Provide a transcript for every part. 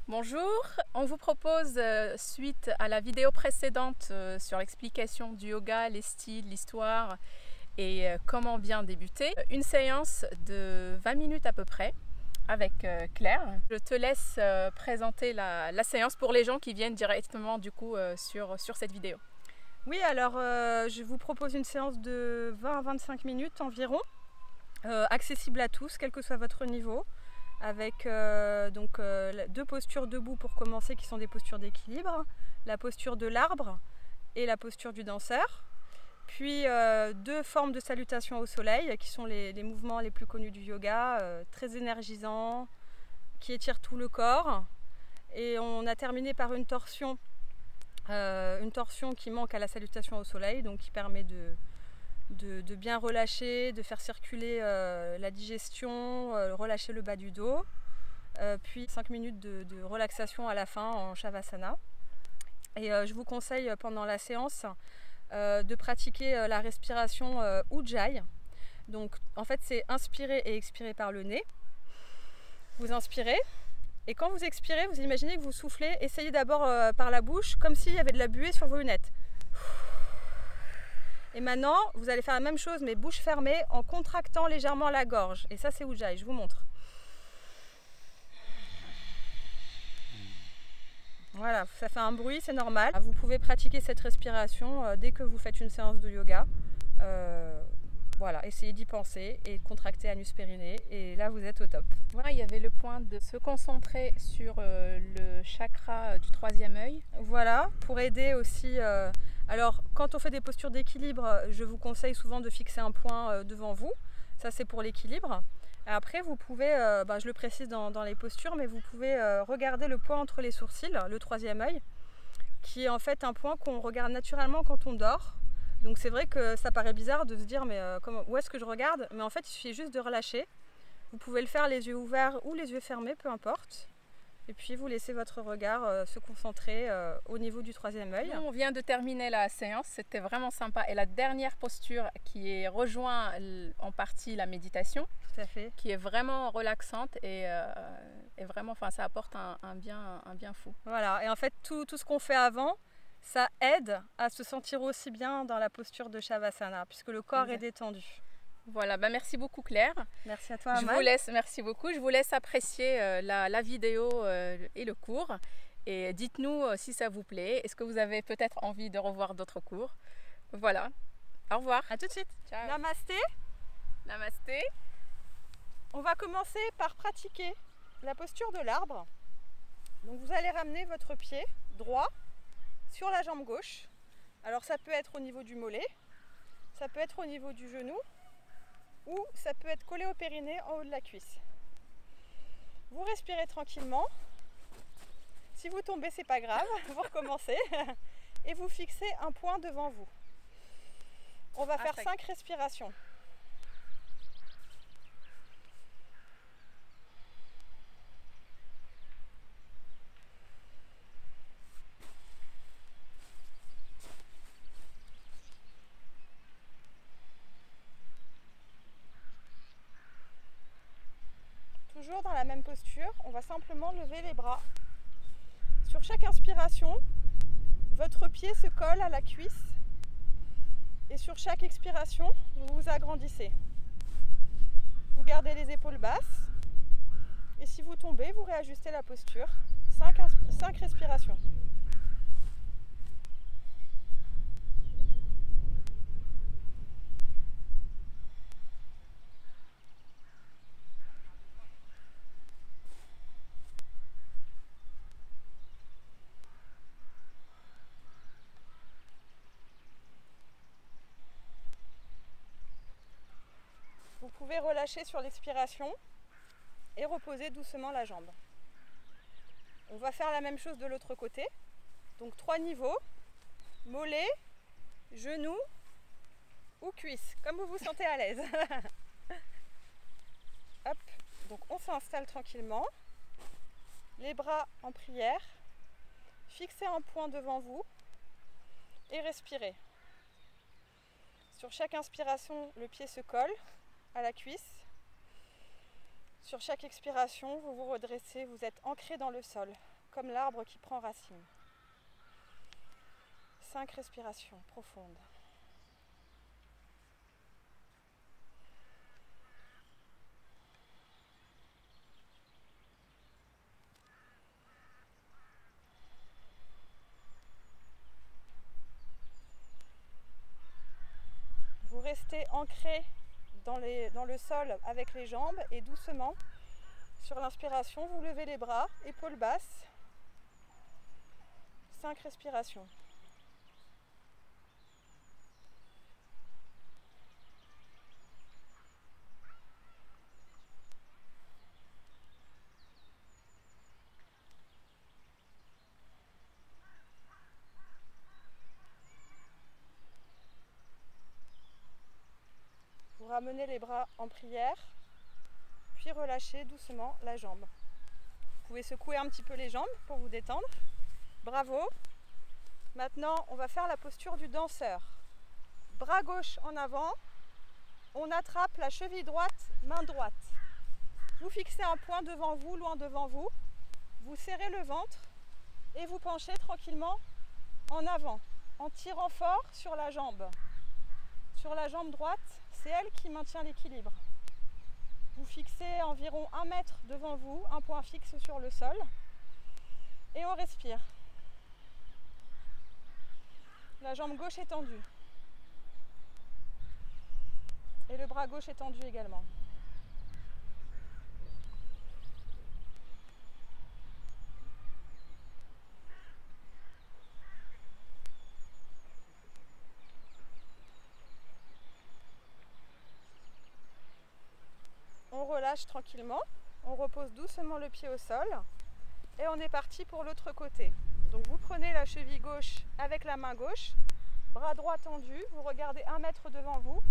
Bonjour, on vous propose, suite à la vidéo précédente sur l'explication du yoga, les styles, l'histoire et comment bien débuter, une séance de 20 minutes à peu près avec Claire. Je te laisse présenter la séance pour les gens qui viennent directement du coup sur cette vidéo. Oui, alors je vous propose une séance de 20 à 25 minutes environ, accessible à tous, quel que soit votre niveau, avec deux postures debout pour commencer qui sont des postures d'équilibre, la posture de l'arbre et la posture du danseur, puis deux formes de salutation au soleil qui sont les mouvements les plus connus du yoga, très énergisants, qui étirent tout le corps, et on a terminé par une torsion qui manque à la salutation au soleil, donc qui permet de bien relâcher, de faire circuler la digestion, relâcher le bas du dos, puis 5 minutes de relaxation à la fin en Shavasana. Et je vous conseille pendant la séance de pratiquer la respiration Ujjayi. Donc en fait c'est inspirer et expirer par le nez. Vous inspirez. Et quand vous expirez, vous imaginez que vous soufflez, essayez d'abord par la bouche, comme s'il y avait de la buée sur vos lunettes. Et maintenant, vous allez faire la même chose, mais bouche fermée, en contractant légèrement la gorge. Et ça, c'est Ujjayi, je vous montre. Voilà, ça fait un bruit, c'est normal. Vous pouvez pratiquer cette respiration dès que vous faites une séance de yoga. Voilà, essayez d'y penser et de contracter anus périnée, et là vous êtes au top. Voilà, il y avait le point de se concentrer sur le chakra du troisième œil. Voilà, pour aider aussi. Alors, quand on fait des postures d'équilibre, je vous conseille souvent de fixer un point devant vous. Ça, c'est pour l'équilibre. Après, vous pouvez, je le précise dans les postures, mais vous pouvez regarder le point entre les sourcils, le troisième œil, qui est en fait un point qu'on regarde naturellement quand on dort. Donc c'est vrai que ça paraît bizarre de se dire mais où est-ce que je regarde? Mais en fait il suffit juste de relâcher. Vous pouvez le faire les yeux ouverts ou les yeux fermés, peu importe. Et puis vous laissez votre regard se concentrer au niveau du troisième œil. On vient de terminer la séance, c'était vraiment sympa. Et la dernière posture qui est rejoint en partie la méditation, tout à fait, qui est vraiment relaxante et vraiment, enfin, ça apporte un bien fou. Voilà, et en fait tout ce qu'on fait avant, ça aide à se sentir aussi bien dans la posture de Shavasana, puisque le corps est détendu. Voilà, merci beaucoup Claire. Merci à toi Amal. Merci beaucoup. Je vous laisse apprécier la vidéo et le cours. Et dites-nous si ça vous plaît. Est-ce que vous avez peut-être envie de revoir d'autres cours? Voilà. Au revoir. À tout de suite. Ciao. Namasté. Namasté. On va commencer par pratiquer la posture de l'arbre. Donc vous allez ramener votre pied droit sur la jambe gauche. Alors ça peut être au niveau du mollet, ça peut être au niveau du genou, ou ça peut être collé au périnée en haut de la cuisse. Vous respirez tranquillement. Si vous tombez, c'est pas grave, vous recommencez et vous fixez un point devant vous. On va faire 5 respirations. Toujours dans la même posture, on va simplement lever les bras. Sur chaque inspiration, votre pied se colle à la cuisse, et sur chaque expiration, vous vous agrandissez. Vous gardez les épaules basses, et si vous tombez, vous réajustez la posture. 5 respirations. Vous pouvez relâcher sur l'expiration et reposer doucement la jambe. On va faire la même chose de l'autre côté. Donc 3 niveaux, mollet, genou ou cuisse, comme vous vous sentez à l'aise. Hop, donc on s'installe tranquillement, les bras en prière, fixez un point devant vous et respirez. Sur chaque inspiration, le pied se colle à la cuisse. Sur chaque expiration, vous vous redressez, vous êtes ancré dans le sol. comme l'arbre qui prend racine. 5 respirations profondes. Vous restez ancré dans le sol avec les jambes et doucement, sur l'inspiration, vous levez les bras, épaules basses. 5 respirations. Vous ramenez les bras en prière, puis relâchez doucement la jambe. Vous pouvez secouer un petit peu les jambes pour vous détendre. Bravo. Maintenant, on va faire la posture du danseur. Bras gauche en avant, on attrape la cheville droite, main droite. Vous fixez un point devant vous, loin devant vous. Vous serrez le ventre et vous penchez tranquillement en avant, en tirant fort sur la jambe. Sur la jambe droite, c'est elle qui maintient l'équilibre. Vous fixez environ 1 mètre devant vous, un point fixe sur le sol. Et on respire. La jambe gauche est tendue. Et le bras gauche est tendu également. On relâche tranquillement, on repose doucement le pied au sol et on est parti pour l'autre côté. Donc vous prenez la cheville gauche avec la main gauche, bras droit tendu, vous regardez 1 mètre devant vous,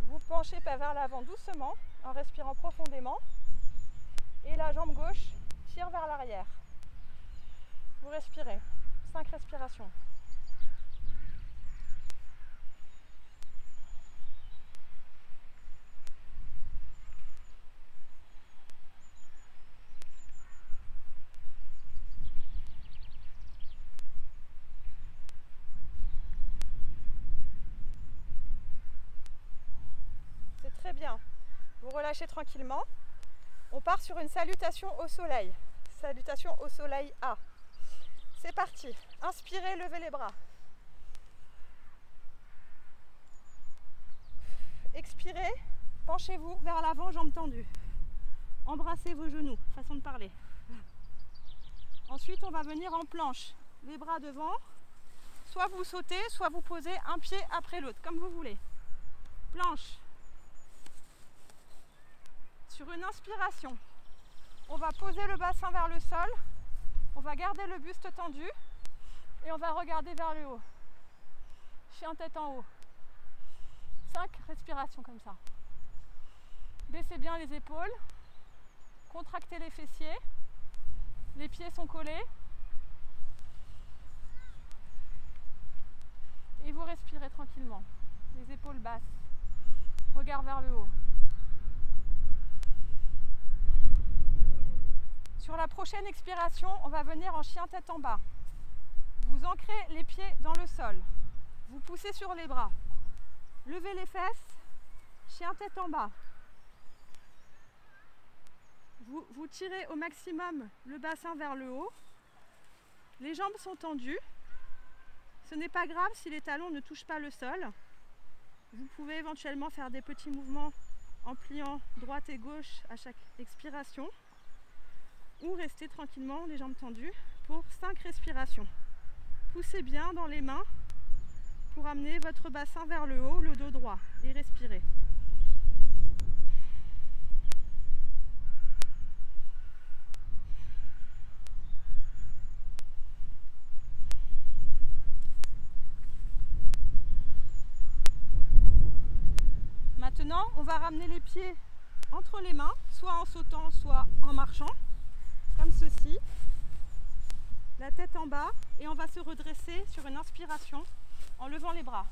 vous penchez pas vers l'avant doucement en respirant profondément et la jambe gauche tire vers l'arrière. Vous respirez, 5 respirations. Très bien. Vous relâchez tranquillement. On part sur une salutation au soleil. Salutation au soleil A. C'est parti. Inspirez, levez les bras. Expirez, penchez-vous vers l'avant, jambes tendues. Embrassez vos genoux, façon de parler. Ensuite, on va venir en planche. Les bras devant. Soit vous sautez, soit vous posez un pied après l'autre, comme vous voulez. Planche. Sur une inspiration, on va poser le bassin vers le sol, on va garder le buste tendu et on va regarder vers le haut. Chien tête en haut. 5 respirations comme ça. Baissez bien les épaules, contractez les fessiers, les pieds sont collés et vous respirez tranquillement. Les épaules basses, regard vers le haut. Sur la prochaine expiration, on va venir en chien tête en bas. Vous ancrez les pieds dans le sol. Vous poussez sur les bras. Levez les fesses. Chien tête en bas. Vous tirez au maximum le bassin vers le haut. Les jambes sont tendues. Ce n'est pas grave si les talons ne touchent pas le sol. Vous pouvez éventuellement faire des petits mouvements en pliant droite et gauche à chaque expiration. Ou rester tranquillement, les jambes tendues, pour 5 respirations. Poussez bien dans les mains pour amener votre bassin vers le haut, le dos droit, et respirez. Maintenant, on va ramener les pieds entre les mains, soit en sautant, soit en marchant. Comme ceci, la tête en bas et on va se redresser sur une inspiration en levant les bras.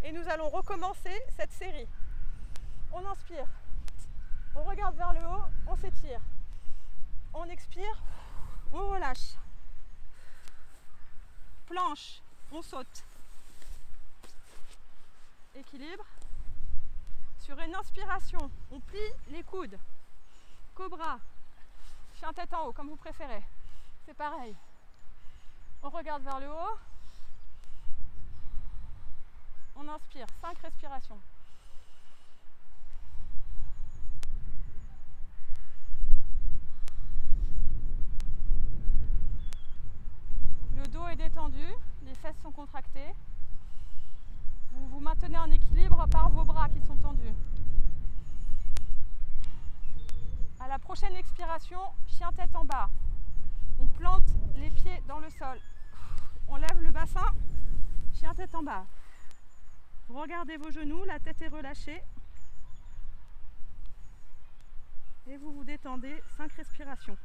Et nous allons recommencer cette série. On inspire, on regarde vers le haut, on s'étire. on expire, on relâche. Planche, on saute. Équilibre. Sur une inspiration, on plie les coudes. Cobra, chien tête en haut, comme vous préférez. C'est pareil. On regarde vers le haut. On inspire, 5 respirations. Le dos est détendu, les fesses sont contractées. Vous vous maintenez en équilibre par vos bras qui sont tendus. À la prochaine expiration, chien tête en bas. On plante les pieds dans le sol. On lève le bassin, chien tête en bas. Vous regardez vos genoux, la tête est relâchée. Et vous vous détendez, 5 respirations.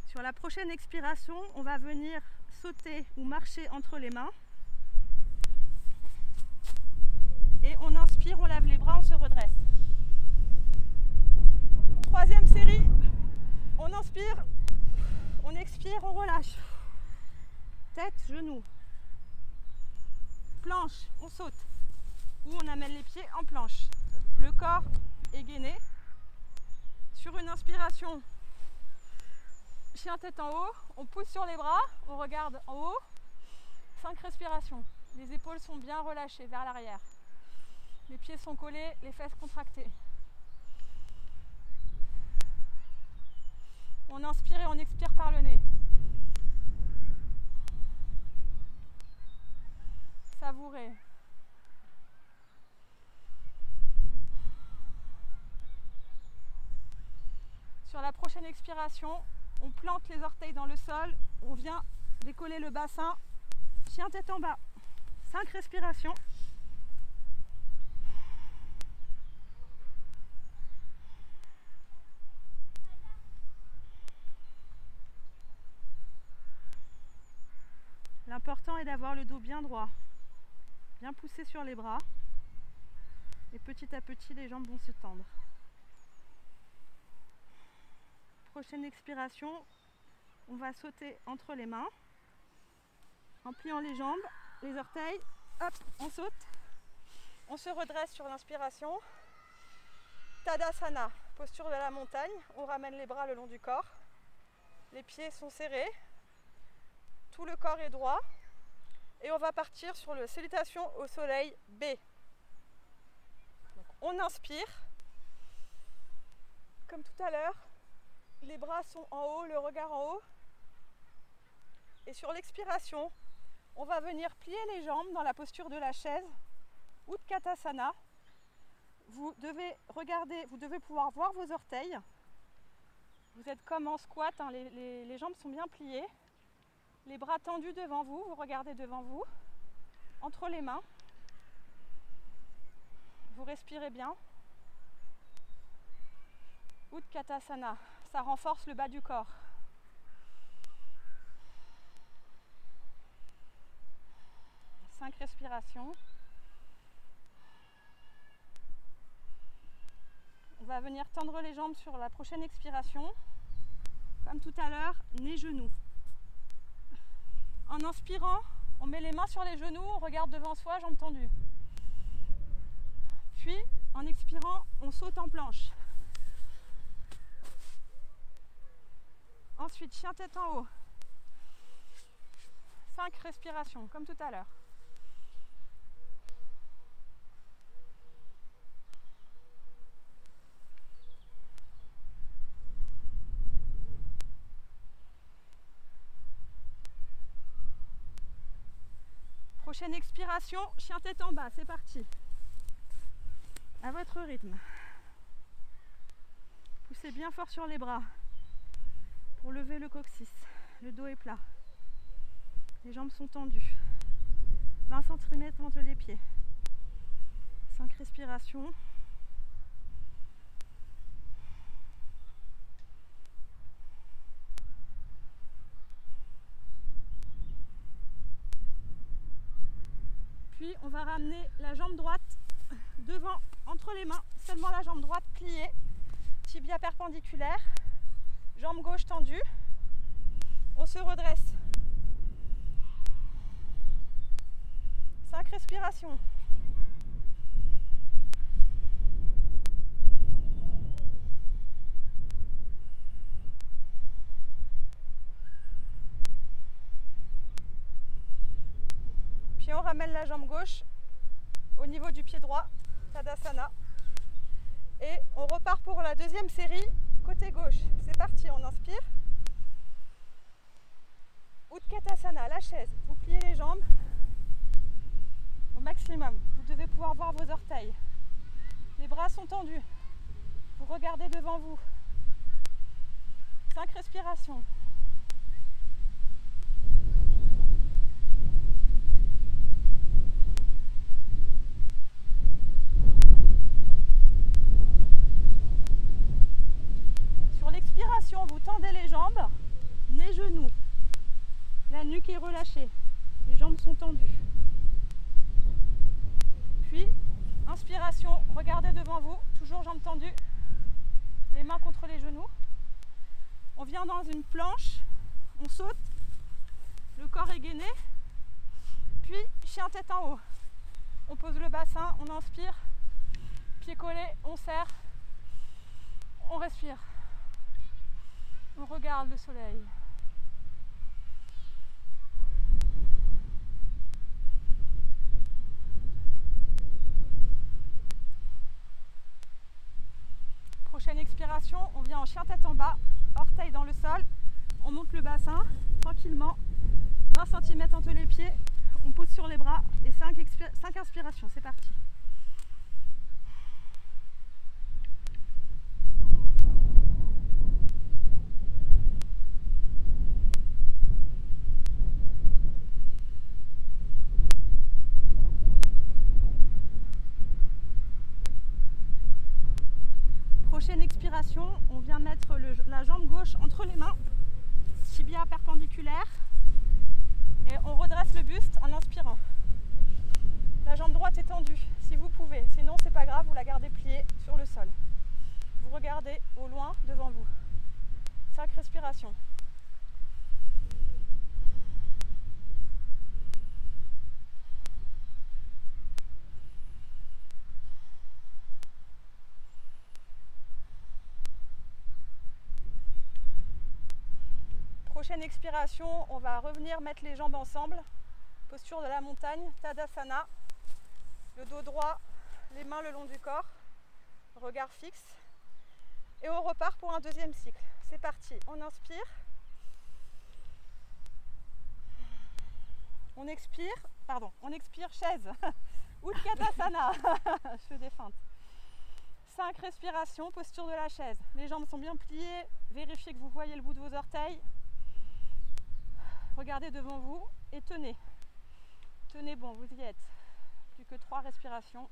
Sur la prochaine expiration, on va venir sauter ou marcher entre les mains. Et on inspire, on lève les bras, on se redresse. Troisième série, on inspire, on expire, on relâche. Tête, genoux. Planche, on saute. Ou on amène les pieds en planche. Le corps est gainé. Sur une inspiration, chien tête en haut, on pousse sur les bras, on regarde en haut. 5 respirations. Les épaules sont bien relâchées vers l'arrière. Les pieds sont collés, les fesses contractées. On inspire et on expire par le nez. Savourez. Sur la prochaine expiration, on plante les orteils dans le sol, on vient décoller le bassin, chien tête en bas. 5 respirations. L'important est d'avoir le dos bien droit, bien poussé sur les bras. Et petit à petit, les jambes vont se tendre. Prochaine expiration, on va sauter entre les mains, en pliant les jambes, les orteils. Hop, on saute. On se redresse sur l'inspiration. Tadasana, posture de la montagne. On ramène les bras le long du corps. Les pieds sont serrés. Tout le corps est droit. Et on va partir sur le salutation au soleil B. Donc, on inspire. Comme tout à l'heure, les bras sont en haut, le regard en haut. Et sur l'expiration, on va venir plier les jambes dans la posture de la chaise, Utkatasana. Vous devez regarder, vous devez pouvoir voir vos orteils. Vous êtes comme en squat, hein, les jambes sont bien pliées. Les bras tendus devant vous, vous regardez devant vous, entre les mains. Vous respirez bien. Utkatasana, ça renforce le bas du corps. Cinq respirations. On va venir tendre les jambes sur la prochaine expiration. Comme tout à l'heure, nez-genoux. En inspirant, on met les mains sur les genoux, on regarde devant soi, jambes tendues. Puis, en expirant, on saute en planche. Ensuite, chien tête en haut. 5 respirations, comme tout à l'heure. Prochaine expiration, chien tête en bas, c'est parti. À votre rythme. Poussez bien fort sur les bras pour lever le coccyx. Le dos est plat. Les jambes sont tendues. 20 cm entre les pieds. 5 respirations. Puis on va ramener la jambe droite devant, entre les mains, seulement la jambe droite pliée, tibia perpendiculaire, jambe gauche tendue. On se redresse. 5 respirations. Puis on ramène la jambe gauche au niveau du pied droit, Tadasana. Et on repart pour la deuxième série, côté gauche. C'est parti, on inspire. Utkatasana, la chaise. Vous pliez les jambes au maximum. Vous devez pouvoir voir vos orteils. Les bras sont tendus. Vous regardez devant vous. 5 respirations. Sur l'expiration, vous tendez les jambes, nez, genoux. La nuque est relâchée. Les jambes sont tendues. Puis, inspiration, regardez devant vous, toujours jambes tendues, les mains contre les genoux. On vient dans une planche, on saute, le corps est gainé, puis chien tête en haut. On pose le bassin, on inspire, pied collé, on serre, on respire. On regarde le soleil. Prochaine expiration, on vient en chien tête en bas, orteil dans le sol, on monte le bassin tranquillement, 20 cm entre les pieds, on pose sur les bras et 5 inspirations, c'est parti. Prochaine expiration, on vient mettre la jambe gauche entre les mains, tibia perpendiculaire, et on redresse le buste en inspirant. La jambe droite est tendue, si vous pouvez, sinon c'est pas grave, vous la gardez pliée sur le sol. Vous regardez au loin devant vous. 5 respirations. Prochaine expiration, on va revenir mettre les jambes ensemble. Posture de la montagne, Tadasana. Le dos droit, les mains le long du corps, regard fixe. Et on repart pour un deuxième cycle. C'est parti, on inspire. On expire, chaise. Utkatasana. Je fais des feintes. 5 respirations, posture de la chaise. Les jambes sont bien pliées. Vérifiez que vous voyez le bout de vos orteils. Regardez devant vous et tenez. Tenez bon, vous y êtes. Plus que 3 respirations.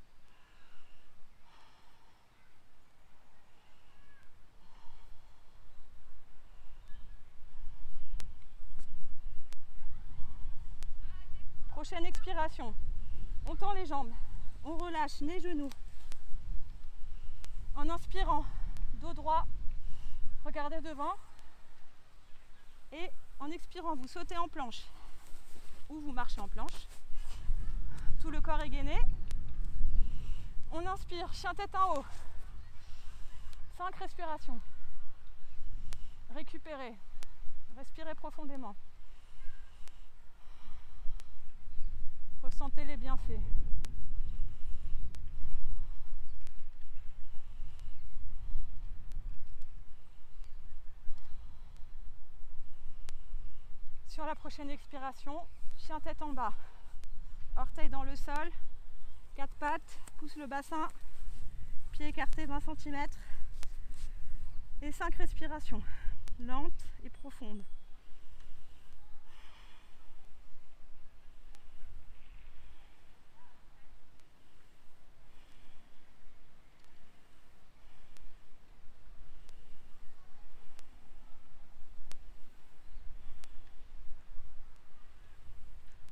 Prochaine expiration. On tend les jambes. On relâche nez, genoux. En inspirant, dos droit. Regardez devant. Et en expirant, vous sautez en planche ou vous marchez en planche. Tout le corps est gainé. On inspire, chien tête en haut. 5 respirations. Récupérez. Respirez profondément. Ressentez les bienfaits. Sur la prochaine expiration, chien tête en bas, orteil dans le sol, 4 pattes, pousse le bassin, pied écarté 20 cm et 5 respirations, lentes et profondes.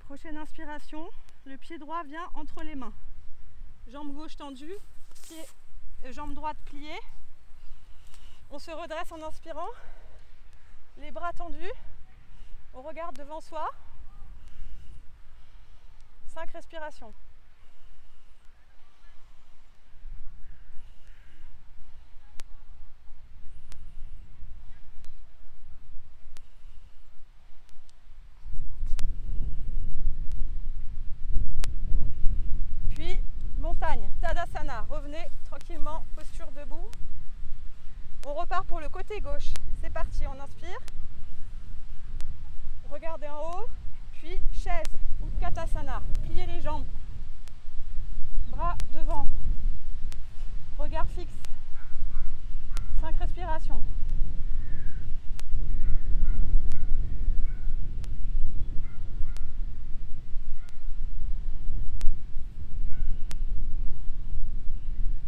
Prochaine inspiration, le pied droit vient entre les mains. Jambe gauche tendue, jambe droite pliée. On se redresse en inspirant, les bras tendus, on regarde devant soi. 5 respirations. Puis montagne, Tadasana. Revenez tranquillement, posture debout. On repart pour le côté gauche. C'est parti, on inspire. Regardez en haut, puis chaise, Utkatasana. Pliez les jambes. Bras devant. Regard fixe. 5 respirations.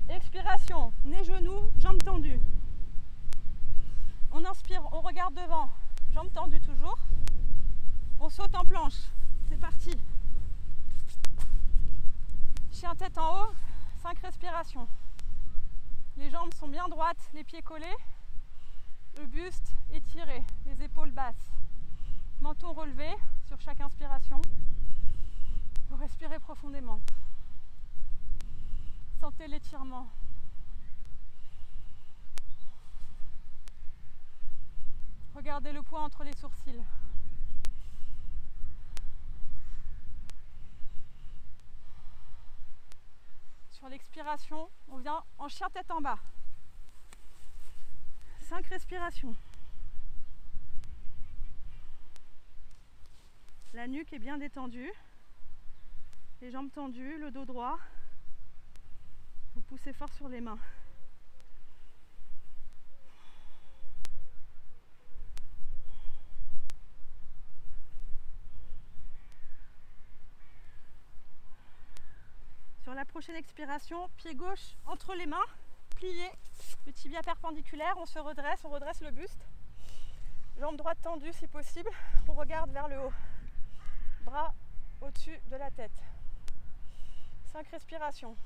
Expiration, nez, genoux, jambes tendues. On inspire, on regarde devant, jambes tendues toujours. On saute en planche, c'est parti. Chien tête en haut, 5 respirations. Les jambes sont bien droites, les pieds collés. Le buste étiré, les épaules basses. Menton relevé sur chaque inspiration. Vous respirez profondément. Sentez l'étirement. Regardez le poids entre les sourcils. Sur l'expiration, on vient en chien tête en bas. 5 respirations. La nuque est bien détendue. Les jambes tendues, le dos droit. Vous poussez fort sur les mains. Sur la prochaine expiration, pied gauche entre les mains, plié, le tibia perpendiculaire, on se redresse, on redresse le buste. Jambe droite tendue si possible, on regarde vers le haut. Bras au-dessus de la tête. 5 respirations.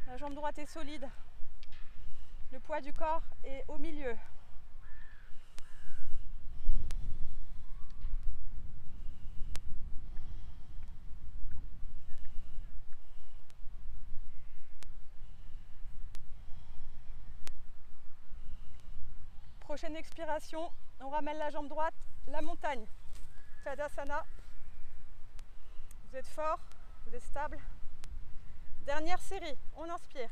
La jambe droite est solide. Le poids du corps est au milieu. Prochaine expiration, on ramène la jambe droite, la montagne. Tadasana. Vous êtes fort, vous êtes stable. Dernière série, on inspire.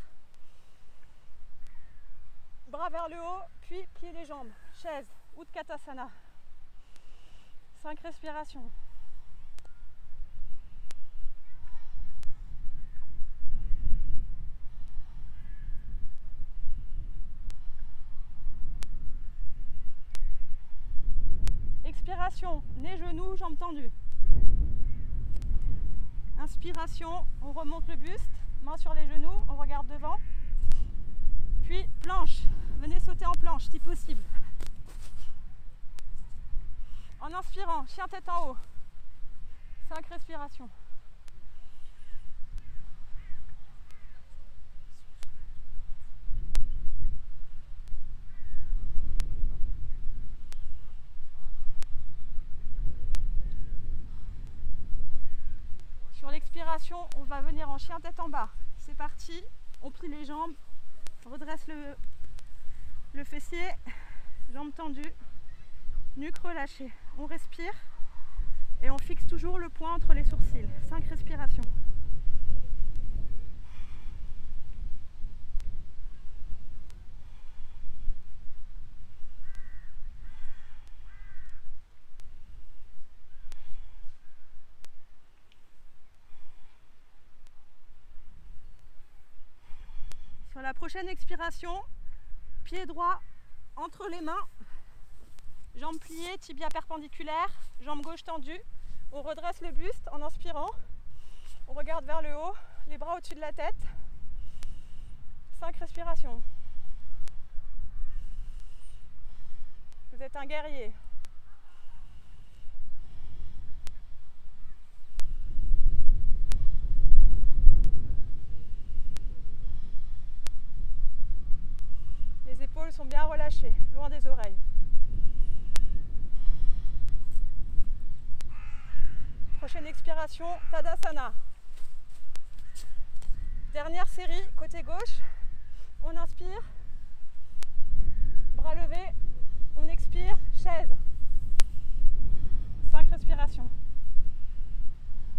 Bras vers le haut, puis pliez les jambes. Chaise, Utkatasana. 5 respirations. Expiration, nez, genoux, jambes tendues. Inspiration, on remonte le buste, main sur les genoux, on regarde devant. Puis planche, venez sauter en planche si possible. En inspirant, chien tête en haut. 5 respirations. Sur l'expiration, on va venir en chien tête en bas. C'est parti, on plie les jambes, on redresse le fessier, jambes tendues, nuque relâchée. On respire et on fixe toujours le poing entre les sourcils. 5 respirations. Sur la prochaine expiration, pied droit entre les mains, jambes pliées, tibia perpendiculaire, jambe gauche tendue. On redresse le buste en inspirant. On regarde vers le haut, les bras au-dessus de la tête. 5 respirations. Vous êtes un guerrier. menton bien relâché, loin des oreilles. Prochaine expiration, Tadasana. Dernière série, côté gauche. On inspire, bras levés. On expire, chaise. 5 respirations.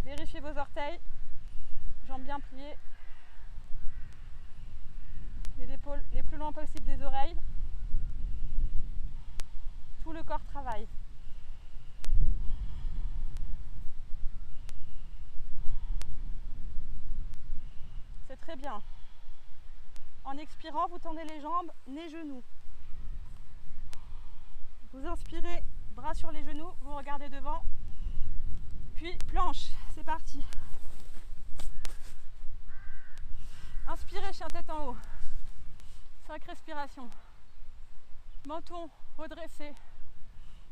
Vérifiez vos orteils, jambes bien pliées. Les épaules les plus loin possible des oreilles. Tout le corps travaille. C'est très bien. En expirant, vous tendez les jambes, nez, genoux. Vous inspirez, bras sur les genoux, vous regardez devant. Puis planche, c'est parti. Inspirez, chien tête en haut. 5 respirations. Menton redressé.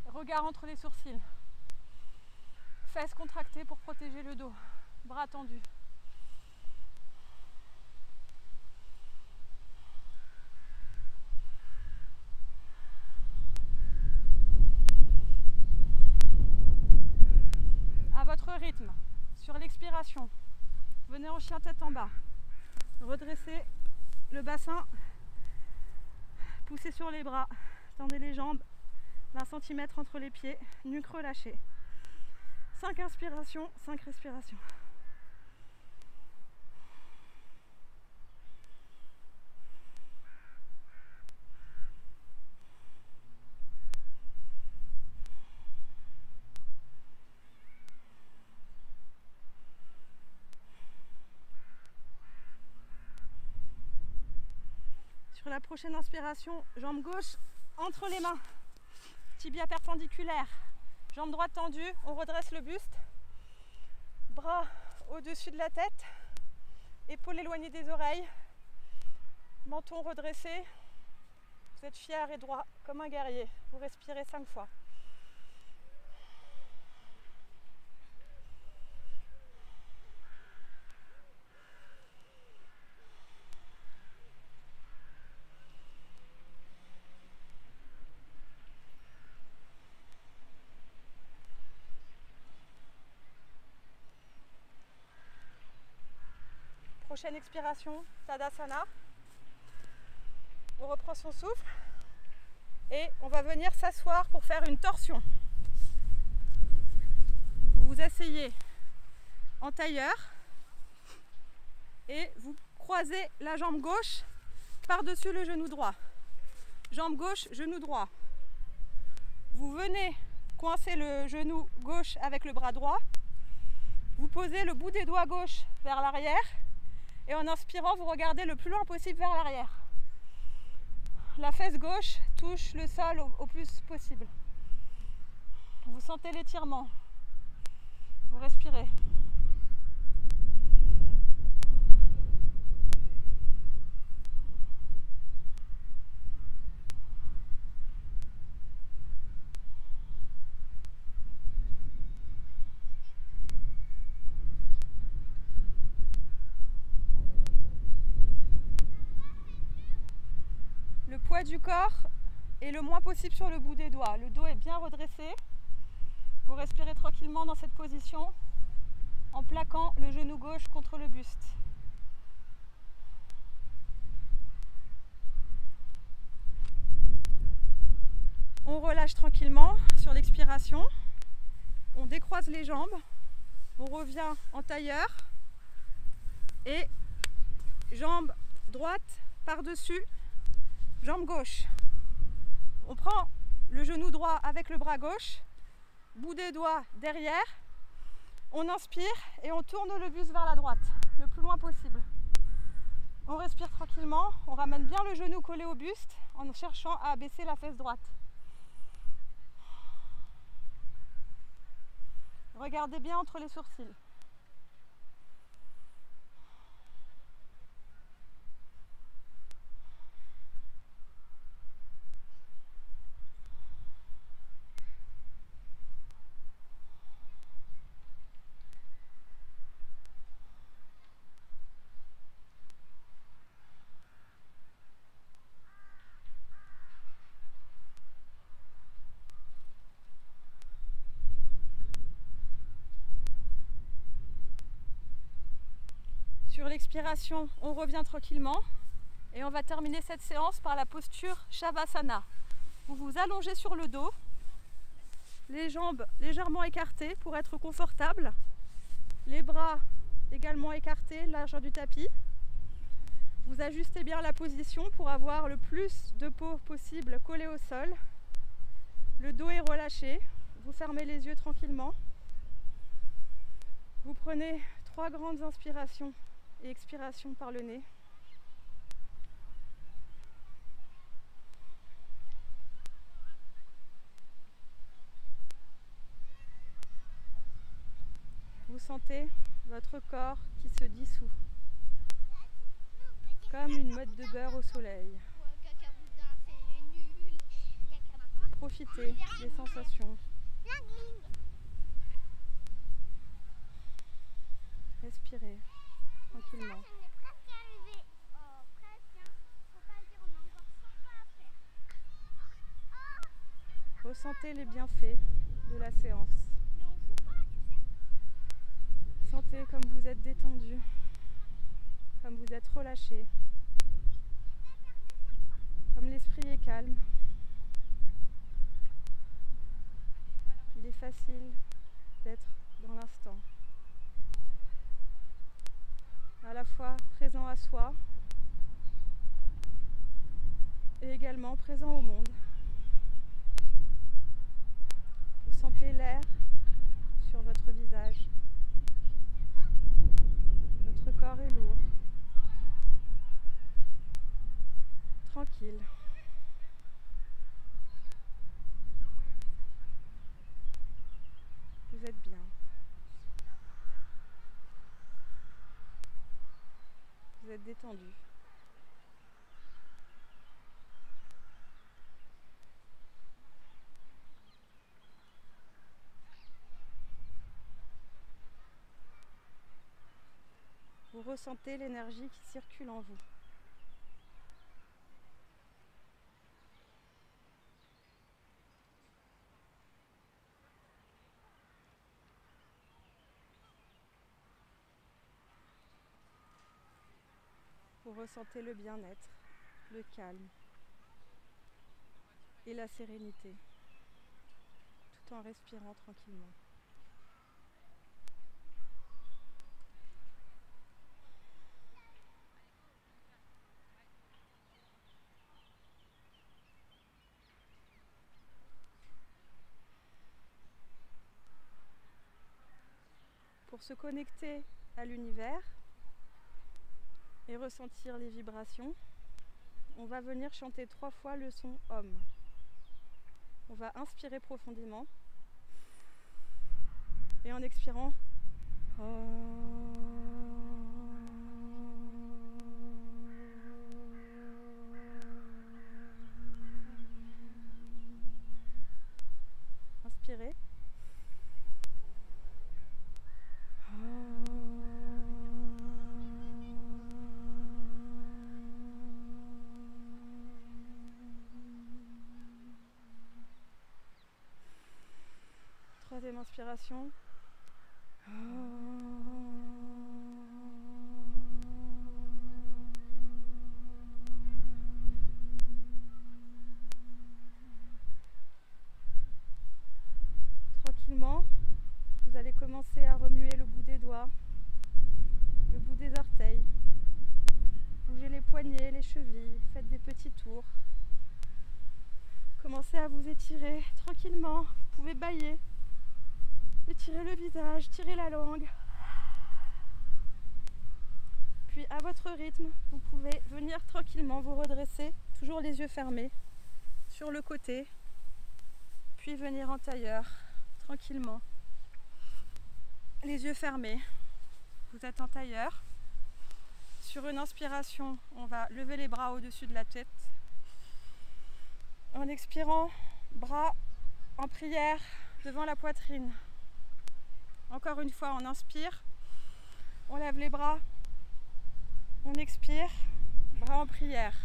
Regard entre les sourcils. Fesses contractées pour protéger le dos. Bras tendus. À votre rythme, sur l'expiration, venez en chien tête en bas. Redressez le bassin, poussez sur les bras, tendez les jambes, 20 cm entre les pieds, nuque relâchée. 5 inspirations, 5 respirations. Sur la prochaine inspiration, jambe gauche entre les mains, tibia perpendiculaire, jambe droite tendue, on redresse le buste, bras au-dessus de la tête, épaules éloignées des oreilles, menton redressé, vous êtes fier et droit comme un guerrier, vous respirez 5 fois. Prochaine expiration, Tadasana. On reprend son souffle et on va venir s'asseoir pour faire une torsion. Vous vous asseyez en tailleur et vous croisez la jambe gauche par-dessus le genou droit. Jambe gauche, genou droit. Vous venez coincer le genou gauche avec le bras droit. Vous posez le bout des doigts gauche vers l'arrière. Et en inspirant, vous regardez le plus loin possible vers l'arrière. La fesse gauche touche le sol au plus possible. Vous sentez l'étirement. Vous respirez. Le poids du corps est le moins possible sur le bout des doigts. Le dos est bien redressé. Vous respirez tranquillement dans cette position en plaquant le genou gauche contre le buste. On relâche tranquillement sur l'expiration. On décroise les jambes. On revient en tailleur. Et jambe droite par-dessus. Jambe gauche. On prend le genou droit avec le bras gauche, bout des doigts derrière. On inspire et on tourne le buste vers la droite, le plus loin possible. On respire tranquillement, on ramène bien le genou collé au buste en cherchant à abaisser la fesse droite. Regardez bien entre les sourcils. l'expiration, on revient tranquillement et on va terminer cette séance par la posture Shavasana. Vous vous allongez sur le dos, les jambes légèrement écartées pour être confortable, les bras également écartés, largeur du tapis. Vous ajustez bien la position pour avoir le plus de peau possible collée au sol. Le dos est relâché, vous fermez les yeux tranquillement. Vous prenez 3 grandes inspirations et expirations par le nez. Vous sentez votre corps qui se dissout, comme une motte de beurre au soleil. Profitez des sensations. Respirez tranquillement. Ressentez les bienfaits de la séance. Sentez comme vous êtes détendu, comme vous êtes relâché, comme l'esprit est calme. Il est facile d'être dans l'instant, à la fois présent à soi et également présent au monde. Vous sentez l'air sur votre visage. Votre corps est lourd, tranquille. Vous êtes bien. Vous êtes détendu. Vous ressentez l'énergie qui circule en vous. Vous ressentez le bien-être, le calme et la sérénité, tout en respirant tranquillement. Pour se connecter à l'univers et ressentir les vibrations, on va venir chanter 3 fois le son Om. On va inspirer profondément et en expirant, inspirez. Troisième inspiration. Tranquillement, vous allez commencer à remuer le bout des doigts, le bout des orteils. Bougez les poignets, les chevilles, faites des petits tours. Commencez à vous étirer tranquillement, vous pouvez bâiller. Étirez le visage, tirez la langue. Puis à votre rythme, vous pouvez venir tranquillement vous redresser, toujours les yeux fermés, sur le côté. Puis venir en tailleur, tranquillement. Les yeux fermés. Vous êtes en tailleur. Sur une inspiration, on va lever les bras au-dessus de la tête. En expirant, bras en prière devant la poitrine. Encore une fois, on inspire, on lève les bras, on expire, bras en prière.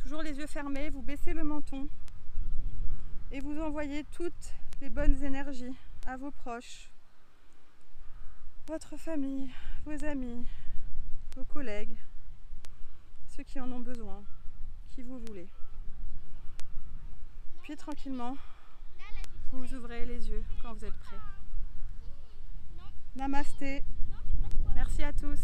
Toujours les yeux fermés, vous baissez le menton et vous envoyez toutes les bonnes énergies à vos proches, votre famille, vos amis, vos collègues, ceux qui en ont besoin, qui vous voulez. Puis tranquillement, vous ouvrez les yeux quand vous êtes prêts. Namasté. Merci à tous.